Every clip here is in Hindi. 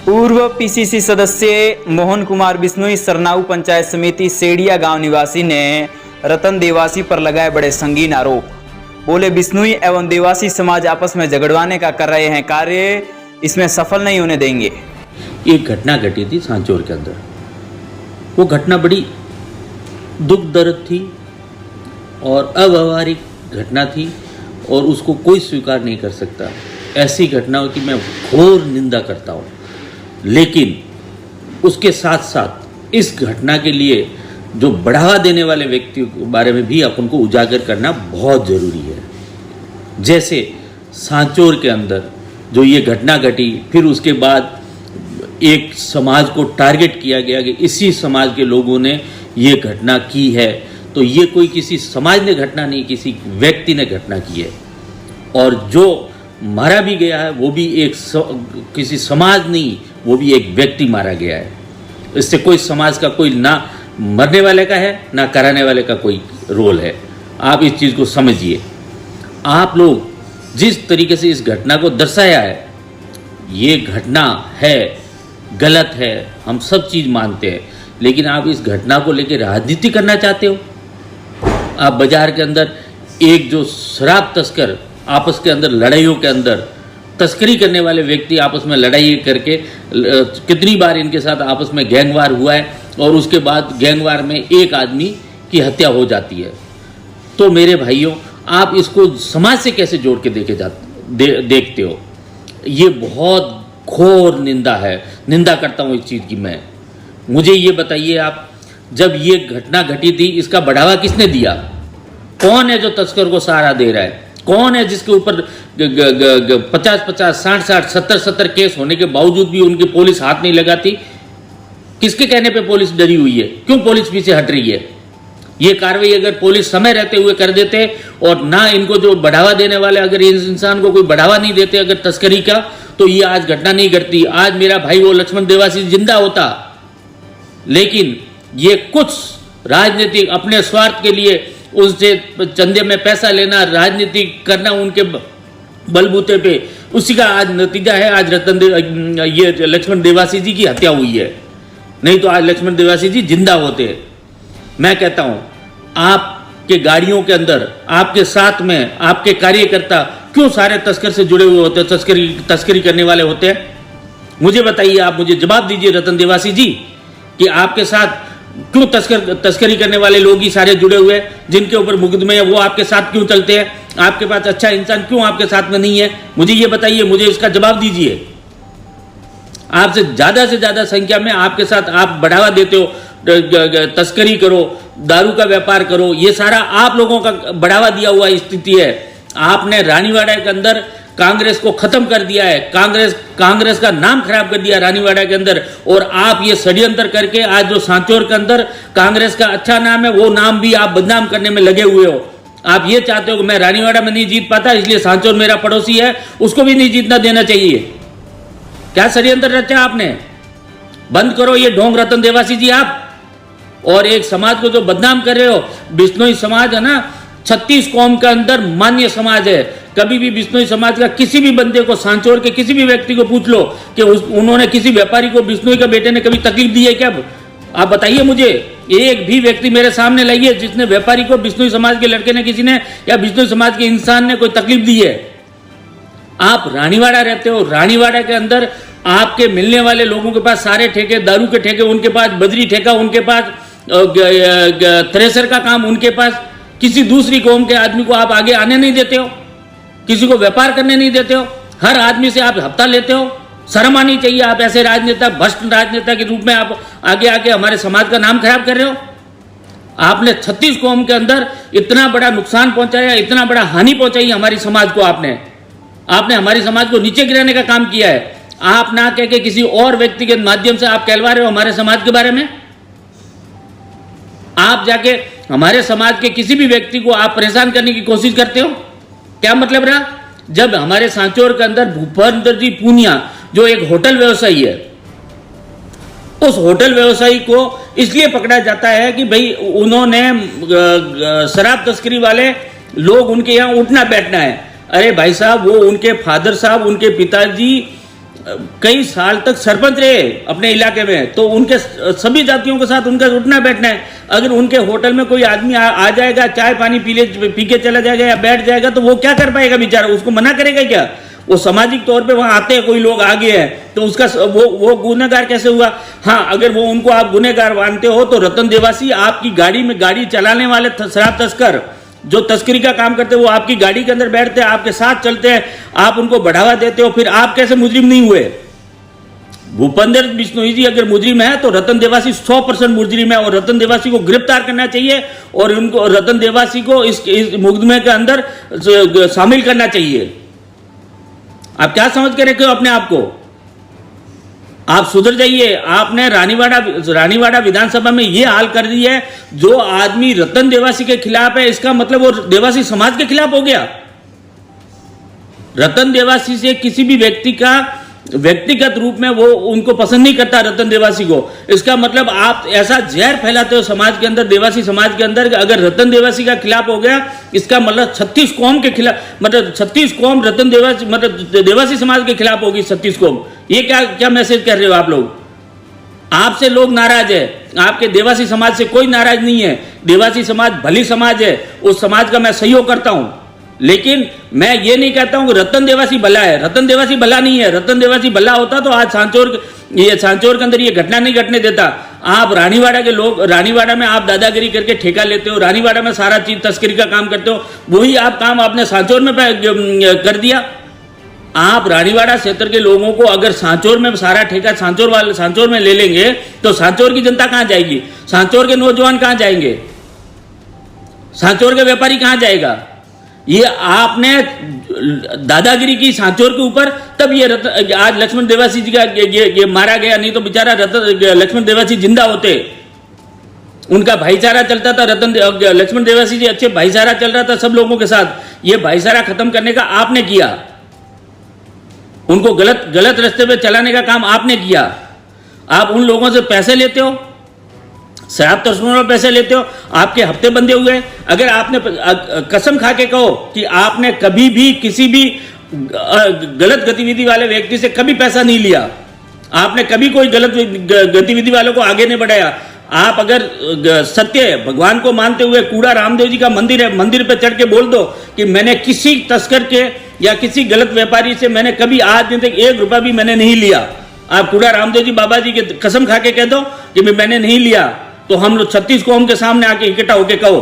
पूर्व पीसीसी सदस्य मोहन कुमार बिश्नोई सरनाऊ पंचायत समिति सेड़िया गांव निवासी ने रतन देवासी पर लगाए बड़े संगीन आरोप। बोले बिश्नोई एवं देवासी समाज आपस में झगड़वाने का कर रहे हैं कार्य, इसमें सफल नहीं होने देंगे। एक घटना घटी थी सांचौर के अंदर। वो घटना बड़ी दुख दर्द थी और अव्यवहारिक घटना थी और उसको कोई स्वीकार नहीं कर सकता। ऐसी घटनाओं की मैं घोर निंदा करता हूँ, लेकिन उसके साथ साथ इस घटना के लिए जो बढ़ावा देने वाले व्यक्तियों के बारे में भी अपन को उजागर करना बहुत ज़रूरी है। जैसे सांचौर के अंदर जो ये घटना घटी, फिर उसके बाद एक समाज को टारगेट किया गया कि इसी समाज के लोगों ने ये घटना की है, तो ये कोई किसी समाज ने घटना नहीं, किसी व्यक्ति ने घटना की है। और जो मारा भी गया है वो भी किसी समाज नहीं, वो भी एक व्यक्ति मारा गया है। इससे कोई समाज का कोई ना मरने वाले का है ना कराने वाले का कोई रोल है। आप इस चीज़ को समझिए। आप लोग जिस तरीके से इस घटना को दर्शाया है, ये घटना है, गलत है, हम सब चीज़ मानते हैं, लेकिन आप इस घटना को लेकर राजनीति करना चाहते हो। आप बाजार के अंदर एक जो शराब तस्कर आपस के अंदर लड़ाइयों के अंदर तस्करी करने वाले व्यक्ति आपस में लड़ाई करके कितनी बार इनके साथ आपस में गैंगवार हुआ है और उसके बाद गैंगवार में एक आदमी की हत्या हो जाती है। तो मेरे भाइयों, आप इसको समाज से कैसे जोड़ के देखते हो? ये बहुत घोर निंदा है। निंदा करता हूँ इस चीज़ की मैं। मुझे ये बताइए आप, जब ये घटना घटी थी इसका बढ़ावा किसने दिया? कौन है जो तस्कर को सहारा दे रहा है? कौन है जिसके ऊपर 50-50, 60-60, 70-70 केस होने के बावजूद भी उनकी पुलिस हाथ नहीं लगाती? किसके कहने पे पुलिस डरी हुई है? क्यों पुलिस पीछे हट रही है? ये कार्रवाई अगर पुलिस समय रहते हुए कर देते और ना इनको जो बढ़ावा देने वाले, अगर इस इंसान को कोई बढ़ावा नहीं देते अगर तस्करी का, तो ये आज घटना नहीं घटती। आज मेरा भाई वो लक्ष्मण देवासी जिंदा होता। लेकिन ये कुछ राजनीतिक अपने स्वार्थ के लिए उनसे चंदे में पैसा लेना, राजनीति करना उनके बलबूते पे, उसी का आज नतीजा है। आज ये लक्ष्मण देवासी जी की हत्या हुई है। नहीं तो आज लक्ष्मण देवासी जी जिंदा होते। मैं कहता हूं, आपके गाड़ियों के अंदर, आपके साथ में आपके कार्यकर्ता क्यों सारे तस्कर से जुड़े हुए होते हैं, तस्करी करने वाले होते हैं? मुझे बताइए, आप मुझे जवाब दीजिए रतन देवासी जी, कि आपके साथ क्यों तस्करी करने वाले लोग ही सारे जुड़े हुए हैं? जिनके ऊपर मुकदमे है वो आपके साथ क्यों चलते हैं? आपके पास अच्छा इंसान क्यों आपके साथ में नहीं है? मुझे ये बताइए, मुझे इसका जवाब दीजिए। आपसे ज्यादा संख्या में आपके साथ आप बढ़ावा देते हो, तस्करी करो, दारू का व्यापार करो, ये सारा आप लोगों का बढ़ावा दिया हुआ स्थिति है। आपने रानीवाड़ा के अंदर कांग्रेस को खत्म कर दिया है, कांग्रेस का नाम खराब कर दिया रानीवाड़ा के अंदर। और आप ये षड्यंत्र करके आज जो सांचौर के अंदर कांग्रेस का अच्छा नाम है, वो नाम भी आप बदनाम करने में लगे हुए हो। आप ये चाहते हो कि मैं रानीवाड़ा में नहीं जीत पाता, इसलिए सांचौर मेरा पड़ोसी है, उसको भी नहीं जीतना देना चाहिए। क्या षड्यंत्र रचा आपने? बंद करो ये ढोंग रतन देवासी जी आप। और एक समाज को जो बदनाम कर रहे हो, बिश्नोई समाज है ना, 36 कौम के अंदर मान्य समाज है। कभी भी बिश्नोई समाज का किसी भी बंदे को, सांचौर के किसी भी व्यक्ति को पूछ लो कि उन्होंने किसी व्यापारी को, बिश्नोई के बेटे ने कभी तकलीफ दी है क्या? आप बताइए मुझे, एक भी व्यक्ति मेरे सामने लाइए जिसने व्यापारी को, बिश्नोई समाज के लड़के ने, किसी ने, या बिश्नोई समाज के इंसान ने कोई तकलीफ दी है? आप रानीवाड़ा रहते हो, रानीवाड़ा के अंदर आपके मिलने वाले लोगों के पास सारे ठेके, दारू के ठेके उनके पास, बजरी ठेका उनके पास, थ्रेसर का काम उनके पास। किसी दूसरी कौम के आदमी को आप आगे आने नहीं देते हो, किसी को व्यापार करने नहीं देते हो, हर आदमी से आप हफ्ता लेते हो। शर्म आनी चाहिए। आप ऐसे राजनेता, भ्रष्ट राजनेता के रूप में आप आगे आके हमारे समाज का नाम खराब कर रहे हो। आपने 36 कौम के अंदर इतना बड़ा नुकसान पहुंचाया, इतना बड़ा हानि पहुंचाई हमारी समाज को। आपने हमारी समाज को नीचे गिराने का काम किया है। आप ना कह के किसी और व्यक्ति के माध्यम से आप कहलवा रहे हो हमारे समाज के बारे में। आप जाके हमारे समाज के किसी भी व्यक्ति को आप परेशान करने की कोशिश करते हो। क्या मतलब रहा? जब हमारे सांचौर के अंदर भूपेंद्र जी पूनिया जो एक होटल व्यवसायी है, उस होटल व्यवसायी को इसलिए पकड़ा जाता है कि भाई उन्होंने शराब तस्करी वाले लोग उनके यहाँ उठना बैठना है। अरे भाई साहब, वो उनके फादर साहब, उनके पिताजी कई साल तक सरपंच रहे अपने इलाके में, तो उनके सभी जातियों के साथ उनका उठना बैठना है। अगर उनके होटल में कोई आदमी आ जाएगा, चाय पानी पी के चला जाएगा या बैठ जाएगा, तो वो क्या कर पाएगा बेचारा? उसको मना करेगा क्या? वो सामाजिक तौर पे वहां आते हैं, कोई लोग आ गए हैं, तो उसका वो गुनहगार कैसे हुआ? हाँ, अगर वो उनको आप गुनहगार मानते हो तो रतन देवासी आपकी गाड़ी में गाड़ी चलाने वाले शराब तस्कर जो तस्करी का काम करते हैं, वो आपकी गाड़ी के अंदर बैठते हैं, आपके साथ चलते हैं, आप उनको बढ़ावा देते हो, फिर आप कैसे मुजरिम नहीं हुए? भूपेंद्र बिश्नोई जी अगर मुजरिम है तो रतन देवासी 100% मुजरिम है, और रतन देवासी को गिरफ्तार करना चाहिए और उनको रतन देवासी को इस मुकदमे के अंदर शामिल करना चाहिए। आप क्या समझ के रखे हो अपने आप को? आप सुधर जाइए। आपने रानीवाड़ा विधानसभा में ये हाल कर दी है, जो आदमी रतन देवासी के खिलाफ है, इसका मतलब वो देवासी समाज के खिलाफ हो गया। रतन देवासी से किसी भी व्यक्ति का व्यक्तिगत रूप में वो उनको पसंद नहीं करता रतन देवासी को। इसका मतलब आप ऐसा जहर फैलाते हो समाज के अंदर, देवासी समाज के अंदर। अगर रतन देवासी का खिलाफ हो गया, इसका मतलब 36 कौम के खिलाफ, मतलब 36 कौम रतन देवासी मतलब देवासी समाज के खिलाफ होगी 36 कौम। ये क्या मैसेज कर रहे हो आप लोग? आपसे लोग नाराज है, आपके देवासी समाज से कोई नाराज नहीं है। देवासी समाज भली समाज है, उस समाज का मैं सहयोग करता हूं, लेकिन मैं ये नहीं कहता हूं कि रतन देवासी भला है। रतन देवासी भला नहीं है। रतन देवासी भला होता तो आज सांचौर के अंदर ये घटना नहीं घटने देता। आप रानीवाड़ा के लोग, रानीवाड़ा में आप दादागिरी करके ठेका लेते हो, रानीवाड़ा में सारा चीज तस्करी का काम करते हो, वही आप काम आपने सांचौर में कर दिया। आप रानीवाड़ा क्षेत्र के लोगों को अगर सांचौर में सारा ठेका सांचौर में ले लेंगे, तो सांचौर की जनता कहां जाएगी? सांचौर के नौजवान कहां जाएंगे? सांचौर के व्यापारी कहां जाएगा? ये आपने दादागिरी की सांचौर के ऊपर, तब ये आज लक्ष्मण देवासी जी का ये मारा गया। नहीं तो बेचारा लक्ष्मण देवासी जिंदा होते, उनका भाईचारा चलता था। लक्ष्मण देवासी जी अच्छे भाईचारा चल रहा था सब लोगों के साथ। ये भाईचारा खत्म करने का आपने किया, उनको गलत रास्ते पे चलाने का काम आपने किया। आप उन लोगों से पैसे लेते हो, शराब तस्करों में पैसे लेते हो, आपके हफ्ते बंधे हुए। अगर आपने कसम खा के कहो कि आपने कभी भी किसी भी गलत गतिविधि वाले व्यक्ति से कभी पैसा नहीं लिया, आपने कभी कोई गलत गतिविधि वालों को आगे नहीं बढ़ाया, आप अगर सत्य भगवान को मानते हुए कूड़ा रामदेव जी का मंदिर है, मंदिर पे चढ़ के बोल दो कि मैंने किसी तस्कर के या किसी गलत व्यापारी से मैंने कभी आज दिन तक 1 रुपया भी मैंने नहीं लिया। आप कूड़ा रामदेव जी बाबा जी के कसम खा के कह दो कि मैंने नहीं लिया, तो हम लोग 36 कौम के सामने आके इकट्ठा होके कहो।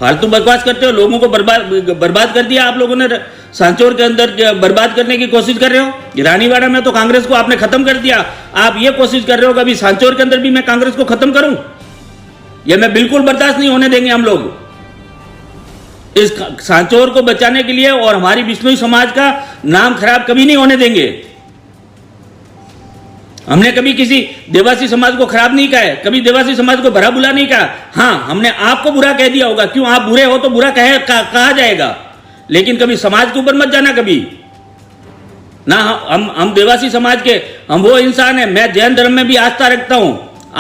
फालतू बकवास करते हो, लोगों को बर्बाद कर दिया आप लोगों ने। सांचौर के अंदर बर्बाद करने की कोशिश कर रहे हो। रानीवाड़ा में तो कांग्रेस को आपने खत्म कर दिया, आप ये कोशिश कर रहे हो कभी सांचौर के अंदर भी मैं कांग्रेस को खत्म करूं? यह मैं बिल्कुल बर्दाश्त नहीं होने देंगे हम लोग। इस सांचौर को बचाने के लिए और हमारी बिश्नोई समाज का नाम खराब कभी नहीं होने देंगे। हमने कभी किसी देवासी समाज को खराब नहीं कहा है, कभी देवासी समाज को भला बुरा नहीं कहा। हाँ, हमने आपको बुरा कह दिया होगा, क्यों? आप बुरे हो तो बुरा कहा जाएगा, लेकिन कभी समाज के ऊपर मत जाना कभी ना। हम देवासी समाज के, हम वो इंसान है। मैं जैन धर्म में भी आस्था रखता हूं।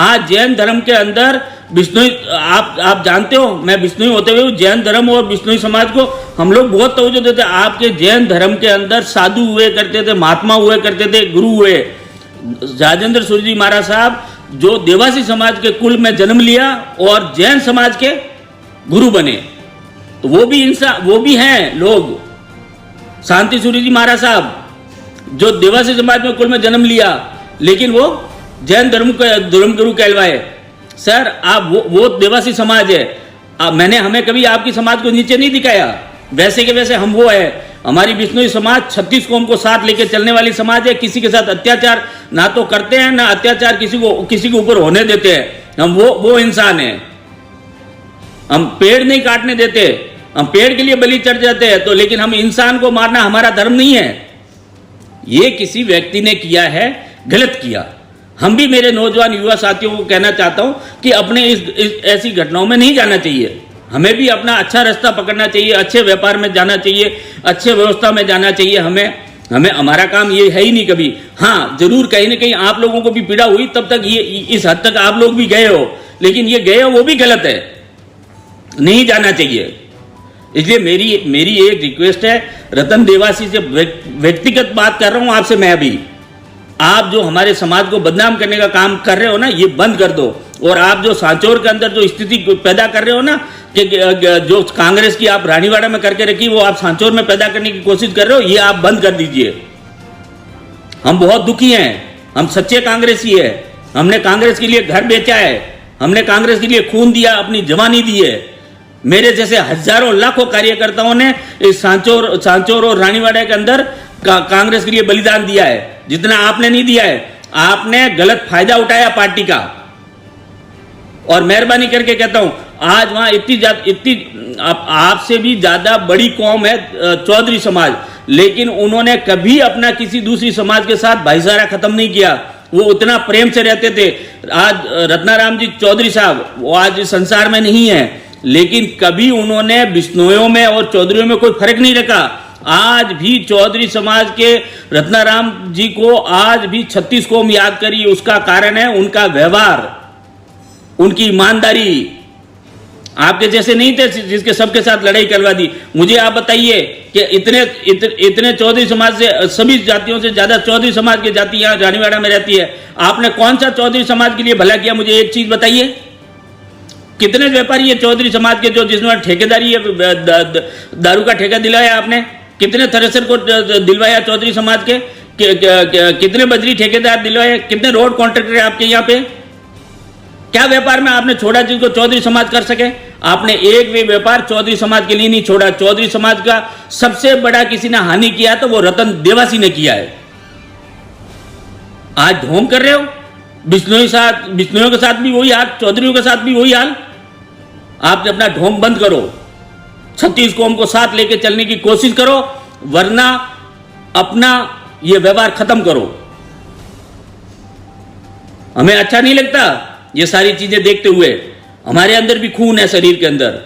आज जैन धर्म के अंदर बिश्नोई, आप जानते हो, मैं बिश्नोई होते हुए जैन धर्म और बिश्नोई समाज को हम लोग बहुत तवज्जो देते हैं। आपके जैन धर्म के अंदर साधु हुए करते थे, महात्मा हुए करते थे, गुरु हुए। राजेंद्र सूर्य जी महाराज साहब जो देवासी समाज के कुल में जन्म लिया और जैन समाज के गुरु बने, तो वो भी इंसान, वो भी हैं लोग। शांति सूर्य जी महाराज साहब जो देवासी समाज में कुल में जन्म लिया, लेकिन वो जैन धर्म गुरु कहलवाए। सर, आप वो देवासी समाज है। हमें कभी आपकी समाज को नीचे नहीं दिखाया, वैसे के वैसे हम वो है। हमारी बिश्नोई समाज 36 कौम को साथ लेकर चलने वाली समाज है। किसी के साथ अत्याचार ना तो करते हैं, ना अत्याचार किसी के ऊपर होने देते हैं। हम वो इंसान हैं। हम पेड़ नहीं काटने देते, हम पेड़ के लिए बलि चढ़ जाते हैं, तो लेकिन हम इंसान को मारना हमारा धर्म नहीं है। ये किसी व्यक्ति ने किया है, गलत किया। हम भी मेरे नौजवान युवा साथियों को कहना चाहता हूं कि अपने इस ऐसी घटनाओं में नहीं जाना चाहिए। हमें भी अपना अच्छा रास्ता पकड़ना चाहिए, अच्छे व्यापार में जाना चाहिए, अच्छे व्यवस्था में जाना चाहिए। हमें हमारा काम ये है ही नहीं कभी। हाँ, जरूर कहीं ना कहीं आप लोगों को भी पीड़ा हुई, तब तक ये इस हद तक आप लोग भी गए हो, लेकिन ये गए हो वो भी गलत है, नहीं जाना चाहिए। इसलिए मेरी एक रिक्वेस्ट है, रतन देवासी से व्यक्तिगत बात कर रहा हूं आपसे मैं अभी, आप जो हमारे समाज को बदनाम करने का काम कर रहे हो ना, ये बंद कर दो। और आप जो सांचौर के अंदर जो स्थिति पैदा कर रहे हो ना, कि जो कांग्रेस की आप रानीवाड़ा में करके रखी, वो आप सांचौर में पैदा करने की कोशिश कर रहे हो, ये आप बंद कर दीजिए। हम बहुत दुखी हैं, हम सच्चे कांग्रेसी है। हमने कांग्रेस के लिए घर बेचा है, हमने कांग्रेस के लिए खून दिया, अपनी जवानी दी है। मेरे जैसे हजारों लाखों कार्यकर्ताओं ने इस सांचौर और रानीवाड़ा के अंदर कांग्रेस के लिए बलिदान दिया है, जितना आपने नहीं दिया है। आपने गलत फायदा उठाया पार्टी का। और मेहरबानी करके कहता हूं, आज वहां इतनी आपसे भी ज्यादा बड़ी कौम है चौधरी समाज, लेकिन उन्होंने कभी अपना किसी दूसरी समाज के साथ भाईचारा खत्म नहीं किया। वो उतना प्रेम से रहते थे। आज रत्नाराम जी चौधरी साहब, वो आज इस संसार में नहीं है, लेकिन कभी उन्होंने बिश्नोइयों में और चौधरियों में कोई फर्क नहीं रखा। आज भी चौधरी समाज के रत्नाराम जी को आज भी 36 कौम याद करी। उसका कारण है उनका व्यवहार, उनकी ईमानदारी। आपके जैसे नहीं थे जिसके सबके साथ लड़ाई करवा दी। मुझे आप बताइए कि इतने चौधरी समाज से, सभी जातियों से ज्यादा चौधरी समाज की जाति यहाँ रानीवाड़ा में रहती है। आपने कौन सा चौधरी समाज के लिए भला किया? मुझे एक चीज बताइए। कितने व्यापारी है चौधरी समाज के जो जिसमें ठेकेदारी है, दारू का ठेका दिलाया आपने? कितने थ्रेसर को दिलवाया चौधरी समाज के? कितने बजरी ठेकेदार दिलवाए? कितने रोड कॉन्ट्रैक्टर है आपके यहाँ पे? क्या व्यापार में आपने छोड़ा जिसको चौधरी समाज कर सके? आपने एक भी व्यापार चौधरी समाज के लिए नहीं छोड़ा। चौधरी समाज का सबसे बड़ा किसी ने हानि किया तो वो रतन देवासी ने किया है। आज ढोंग कर रहे हो। बिश्नोइयों के साथ भी वही हाल, चौधरियों के साथ भी वही हाल। आप अपना ढोंग बंद करो, 36 कौम को साथ लेके चलने की कोशिश करो, वरना अपना ये व्यवहार खत्म करो। हमें अच्छा नहीं लगता ये सारी चीजें देखते हुए। हमारे अंदर भी खून है, शरीर के अंदर।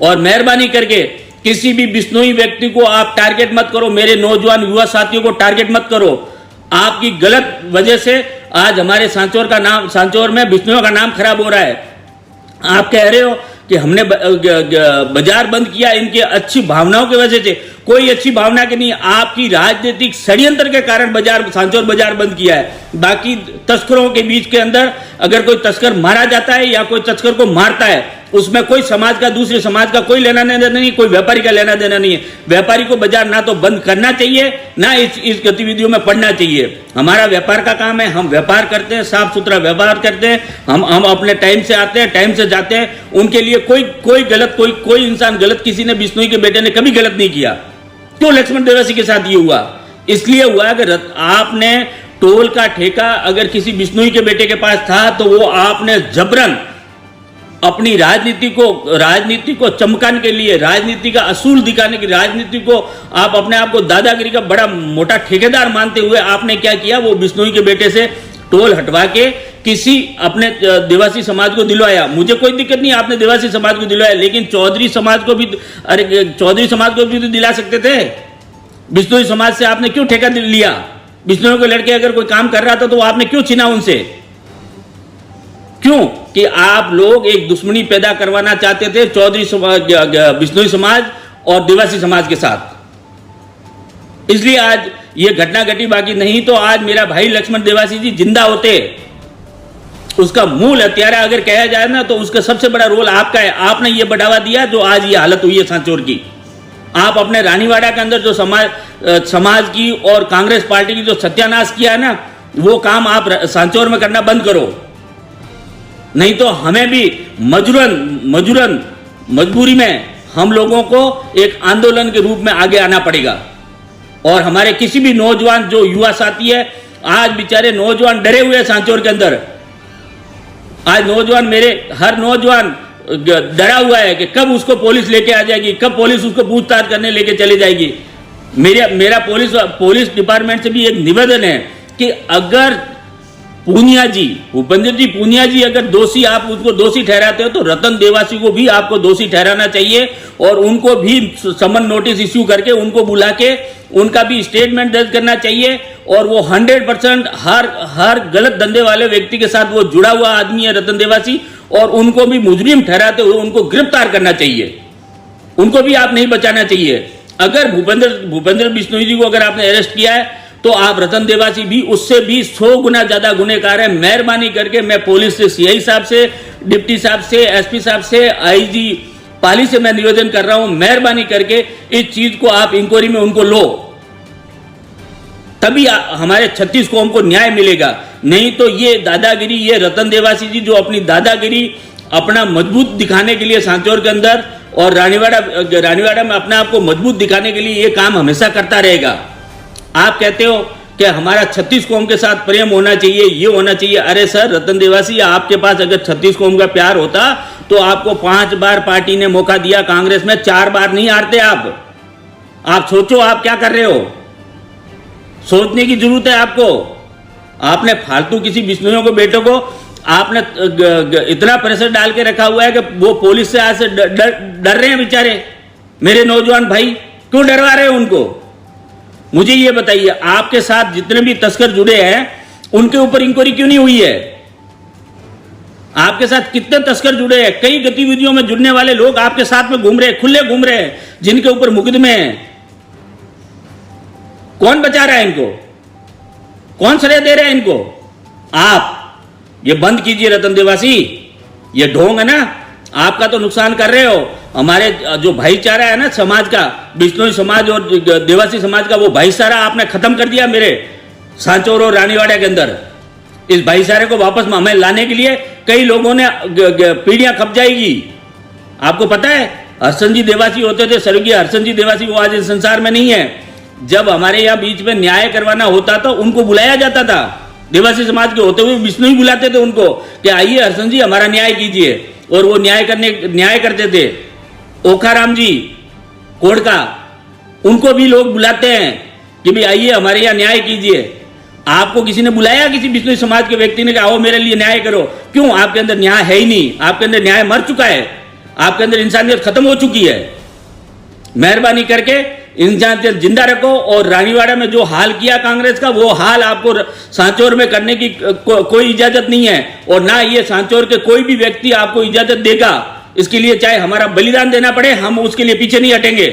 और मेहरबानी करके किसी भी बिश्नोई व्यक्ति को आप टारगेट मत करो। मेरे नौजवान युवा साथियों को टारगेट मत करो। आपकी गलत वजह से आज हमारे सांचौर में बिश्नोइयों का नाम खराब हो रहा है। आप कह रहे हो कि हमने बाजार बंद किया इनके अच्छी भावनाओं की वजह से। कोई अच्छी भावना के नहीं, आपकी राजनीतिक षड्यंत्र के कारण सांचौर बाजार बंद किया है। बाकी तस्करों के बीच के अंदर अगर कोई तस्कर मारा जाता है या कोई तस्कर को मारता है, उसमें कोई समाज का दूसरे समाज का कोई लेना देना नहीं, कोई व्यापारी का लेना देना नहीं है। व्यापारी को बाजार ना तो बंद करना चाहिए, ना इस गतिविधियों में पड़ना चाहिए। हमारा व्यापार का काम है, हम व्यापार करते हैं, साफ सुथरा व्यवहार करते हैं। हम अपने टाइम से आते हैं, टाइम से जाते हैं। उनके लिए कोई इंसान गलत, किसी ने बिश्नोई के बेटे ने कभी गलत नहीं किया। क्यों लक्ष्मण देवासी के साथ ये हुआ? इसलिए हुआ कि आपने टोल का ठेका अगर किसी बिश्नोई के बेटे के पास था तो वो आपने जबरन अपनी राजनीति को चमकाने के लिए, राजनीति का असूल दिखाने की, राजनीति को आप अपने आप को दादागिरी का बड़ा मोटा ठेकेदार मानते हुए आपने क्या किया? वो बिश्नोई के बेटे से टोल हटवा के किसी अपने देवासी समाज को दिलवाया। मुझे कोई दिक्कत नहीं, आपने देवासी समाज को दिलवाया, लेकिन चौधरी समाज को भी तो दिला सकते थे। बिश्नोई समाज से आपने क्यों ठेका लिया? बिश्नोई के लड़के अगर कोई काम कर रहा था तो आपने क्यों छीना उनसे? क्यों? कि आप लोग एक दुश्मनी पैदा करवाना चाहते थे चौधरी समाज, बिश्नोई समाज और देवासी समाज के साथ। इसलिए आज ये घटना घटी। बाकी नहीं तो आज मेरा भाई लक्ष्मण देवासी जी जिंदा होते। उसका मूल हत्यारा अगर कहा जाए ना तो उसका सबसे बड़ा रोल आपका है। आपने ये बढ़ावा दिया जो आज ये हालत हुई है सांचौर की। आप अपने रानीवाड़ा के अंदर जो समाज की और कांग्रेस पार्टी की जो सत्यानाश किया है ना, वो काम आप सांचौर में करना बंद करो। नहीं तो हमें भी मजबूरी में हम लोगों को एक आंदोलन के रूप में आगे आना पड़ेगा। और हमारे किसी भी नौजवान जो युवा साथी है, आज बेचारे नौजवान डरे हुए हैं सांचौर के अंदर। आज हर नौजवान डरा हुआ है कि कब उसको पुलिस लेके आ जाएगी, कब पुलिस उसको पूछताछ करने लेके चली जाएगी। मेरा पुलिस डिपार्टमेंट से भी एक निवेदन है कि अगर भूपेंद्र जी पूनिया जी अगर दोषी, आप उसको दोषी ठहराते हो तो रतन देवासी को भी आपको दोषी ठहराना चाहिए और उनको भी समन नोटिस इश्यू करके उनको बुला के उनका भी स्टेटमेंट दर्ज करना चाहिए। और वो 100% हर गलत धंधे वाले व्यक्ति के साथ वो जुड़ा हुआ आदमी है रतन देवासी, और उनको भी मुजरिम ठहराते हुए उनको गिरफ्तार करना चाहिए। उनको भी आप नहीं बचाना चाहिए। अगर भूपेंद्र बिश्नोई जी को अगर आपने अरेस्ट किया है तो आप रतन देवासी भी उससे भी 100 गुना ज्यादा गुनहगार है। मेहरबानी करके मैं पुलिस से, सीआई साहब से, डिप्टी साहब से, एसपी साहब से, आईजी पाली से मैं निवेदन कर रहा हूं, मेहरबानी करके इस चीज को आप इंक्वायरी में उनको लो, तभी हमारे 36 कौम को न्याय मिलेगा। नहीं तो ये दादागिरी, ये रतन देवासी जी जो अपनी दादागिरी अपना मजबूत दिखाने के लिए सांचौर के अंदर और रानीवाड़ा में अपने आप को मजबूत दिखाने के लिए ये काम हमेशा करता रहेगा। आप कहते हो कि हमारा 36 कौम के साथ प्रेम होना चाहिए, ये होना चाहिए। अरे सर रतन देवासी, आपके पास अगर 36 कौम का प्यार होता तो आपको 5 बार पार्टी ने मौका दिया, कांग्रेस में 4 बार नहीं हारते आप सोचो आप क्या कर रहे हो, सोचने की जरूरत है आपको। आपने फालतू किसी बिश्नोइयों को, बेटों को आपने इतना प्रेशर डाल के रखा हुआ है कि वो पुलिस से आज से डर रहे हैं बेचारे। मेरे नौजवान भाई क्यों डरवा रहे हो उनको? मुझे ये बताइए, आपके साथ जितने भी तस्कर जुड़े हैं उनके ऊपर इंक्वायरी क्यों नहीं हुई है? आपके साथ कितने तस्कर जुड़े हैं? कई गतिविधियों में जुड़ने वाले लोग आपके साथ में घूम रहे हैं, खुले घूम रहे हैं, जिनके ऊपर मुकदमे हैं। कौन बचा रहा है इनको? कौन श्रेय दे रहा है इनको? आप ये बंद कीजिए रतन देवासी, ये ढोंग है ना, आपका तो नुकसान कर रहे हो। हमारे जो भाईचारा है ना समाज का, बिश्नोई समाज और देवासी समाज का, वो भाईचारा आपने खत्म कर दिया मेरे सांचौर और रानीवाड़ा के अंदर। इस भाईचारे को वापस हमें लाने के लिए कई लोगों ने पीढ़ियां खप जाएगी। आपको पता है हरसन जी देवासी होते थे, स्वर्गीय हरसन जी देवासी, वो आज इस संसार में नहीं है। जब हमारे यहाँ बीच में न्याय करवाना होता था उनको बुलाया जाता था, देवासी समाज के होते हुए बिश्नोई बुलाते थे उनको कि आइए हरसन जी हमारा न्याय कीजिए, और वो न्याय करते थे। ओखाराम जी कोड़का, उनको भी लोग बुलाते हैं कि भाई आइए हमारे यहाँ न्याय कीजिए। आपको किसी ने बुलाया, किसी बिश्नोई समाज के व्यक्ति ने, कि आओ मेरे लिए न्याय करो? क्यों? आपके अंदर न्याय है ही नहीं, आपके अंदर न्याय मर चुका है, आपके अंदर इंसानियत खत्म हो चुकी है। मेहरबानी करके इंसानियत जिंदा रखो, और रानीवाड़ा में जो हाल किया कांग्रेस का, वो हाल आपको सांचौर में करने की कोई इजाजत नहीं है, और ना ये सांचौर के कोई भी व्यक्ति आपको इजाजत देगा। इसके लिए चाहे हमारा बलिदान देना पड़े, हम उसके लिए पीछे नहीं हटेंगे।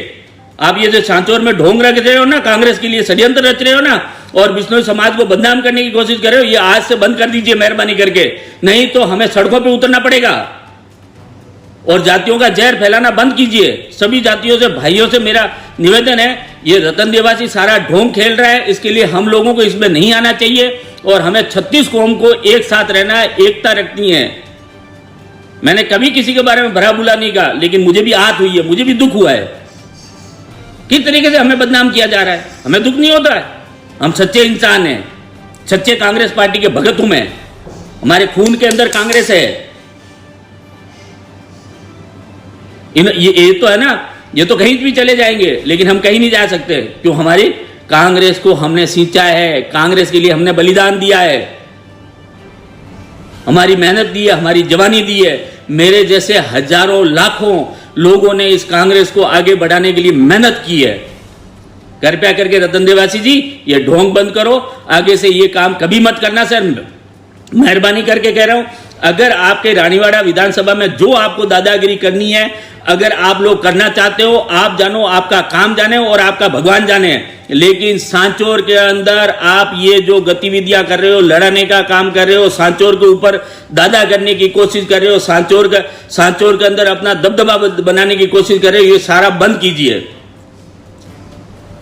आप ये जो सांचौर में ढोंग रख रहे हो ना, कांग्रेस के लिए षड्यंत्र रच रहे हो ना, और बिश्नोई समाज को बदनाम करने की कोशिश कर रहे हो, ये आज से बंद कर दीजिए मेहरबानी करके, नहीं तो हमें सड़कों पर उतरना पड़ेगा। और जातियों का जहर फैलाना बंद कीजिए। सभी जातियों से, भाइयों से मेरा निवेदन है, ये रतन देवासी सारा ढोंग खेल रहा है, इसके लिए हम लोगों को इसमें नहीं आना चाहिए, और हमें 36 कौम को एक साथ रहना है, एकता रखनी है। मैंने कभी किसी के बारे में भला बुरा नहीं कहा, लेकिन मुझे भी आहत हुई है, मुझे भी दुख हुआ है। किस तरीके से हमें बदनाम किया जा रहा है, हमें दुख नहीं होता है? हम सच्चे इंसान हैं, सच्चे कांग्रेस पार्टी के भगत हूं मैं, हमारे खून के अंदर कांग्रेस है। ये तो है ना, ये तो कहीं भी चले जाएंगे, लेकिन हम कहीं नहीं जा सकते। क्यों? हमारी कांग्रेस को हमने सींचा है, कांग्रेस के लिए हमने बलिदान दिया है, हमारी मेहनत दी है, हमारी जवानी दी है। मेरे जैसे हजारों लाखों लोगों ने इस कांग्रेस को आगे बढ़ाने के लिए मेहनत की है। कृपया करके रतन देवासी जी, ये ढोंग बंद करो, आगे से ये काम कभी मत करना सर, मेहरबानी करके कह रहा हूं। अगर आपके रानीवाड़ा विधानसभा में जो आपको दादागिरी करनी है, अगर आप लोग करना चाहते हो, आप जानो, आपका काम जाने और आपका भगवान जाने, लेकिन सांचौर के अंदर आप ये जो गतिविधियां कर रहे हो, लड़ने का काम कर रहे हो, सांचौर के ऊपर दादा करने की कोशिश कर रहे हो, सांचौर के अंदर अपना दबदबा बनाने की कोशिश कर रहे हो, ये सारा बंद कीजिए।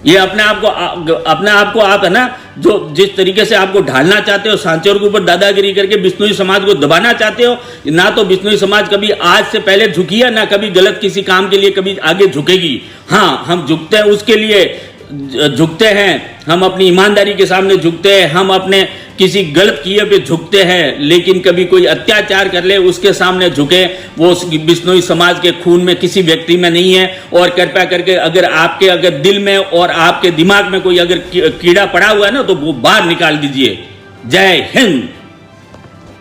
ये अपने आप को आप है ना, जो जिस तरीके से आपको ढालना चाहते हो, सांचौर के ऊपर दादागिरी करके बिश्नोई समाज को दबाना चाहते हो, ना तो बिश्नोई समाज कभी आज से पहले झुकी है, ना कभी गलत किसी काम के लिए कभी आगे झुकेगी। हाँ, हम झुकते हैं, उसके लिए झुकते हैं, हम अपनी ईमानदारी के सामने झुकते हैं, हम अपने किसी गलत किए पे झुकते हैं, लेकिन कभी कोई अत्याचार कर ले उसके सामने झुके, वो बिश्नोई समाज के खून में किसी व्यक्ति में नहीं है। और कृपया करके अगर दिल में और आपके दिमाग में कोई अगर कीड़ा पड़ा हुआ है ना, तो वो बाहर निकाल दीजिए। जय हिंद।